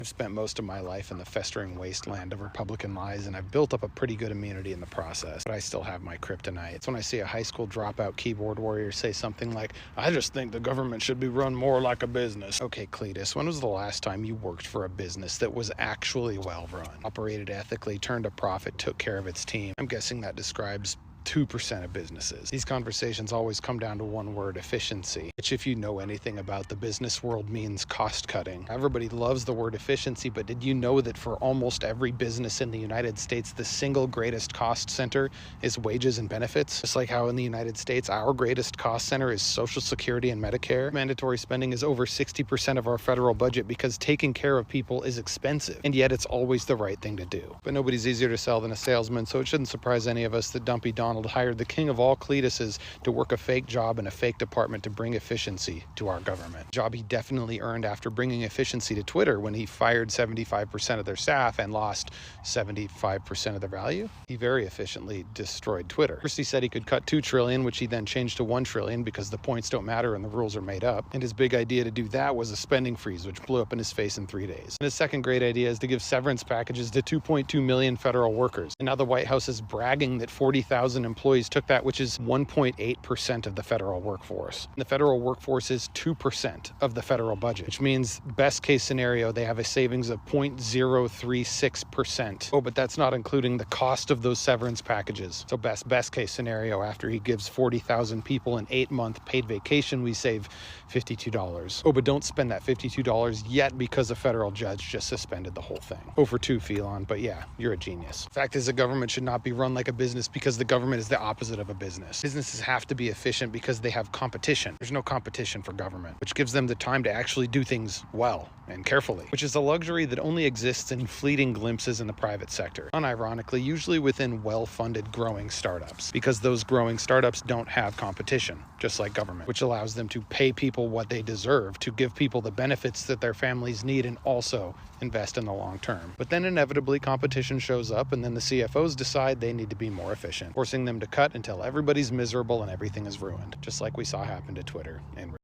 I've spent most of my life in the festering wasteland of Republican lies, and I've built up a pretty good immunity in the process, but I still have my kryptonite. It's when I see a high school dropout keyboard warrior say something like, "I just think the government should be run more like a business." Okay, Cletus, when was the last time you worked for a business that was actually well run, operated ethically, turned a profit, took care of its team? I'm guessing that describes 2% of businesses. These conversations always come down to one word: efficiency, which, if you know anything about the business world, means cost cutting. Everybody loves the word efficiency, but did you know that for almost every business in the United States, the single greatest cost center is wages and benefits? Just like how in the United States, our greatest cost center is Social Security and Medicare. Mandatory spending is over 60% of our federal budget because taking care of people is expensive, and yet it's always the right thing to do. But nobody's easier to sell than a salesman, so it shouldn't surprise any of us that Dumpy Donald hired the king of all Cletuses to work a fake job in a fake department to bring efficiency to our government. Job he definitely earned after bringing efficiency to Twitter when he fired 75% of their staff and lost 75% of the value. He very efficiently destroyed Twitter. First he said he could cut $2 trillion, which he then changed to $1 trillion because the points don't matter and the rules are made up. And his big idea to do that was a spending freeze, which blew up in his face in 3 days. And his second great idea is to give severance packages to 2.2 million federal workers. And now the White House is bragging that 40,000 employees took that, which is 1.8% of the federal workforce. And the federal workforce is 2% of the federal budget, which means best case scenario, they have a savings of 0.036%. Oh, but that's not including the cost of those severance packages. So best case scenario, after he gives 40,000 people an 8-month paid vacation, we save $52. Oh, but don't spend that $52 yet because a federal judge just suspended the whole thing. Oh for 2, Phelan, but yeah, you're a genius. Fact is, the government should not be run like a business because the government is the opposite of a business. Businesses have to be efficient because they have competition. There's no competition for government, which gives them the time to actually do things well and carefully, which is a luxury that only exists in fleeting glimpses in the private sector. Unironically, usually within well-funded growing startups, because those growing startups don't have competition, just like government, which allows them to pay people what they deserve, to give people the benefits that their families need, and also invest in the long term. But then inevitably competition shows up, and then the CFOs decide they need to be more efficient, forcing them to cut until everybody's miserable and everything is ruined, just like we saw happen to Twitter and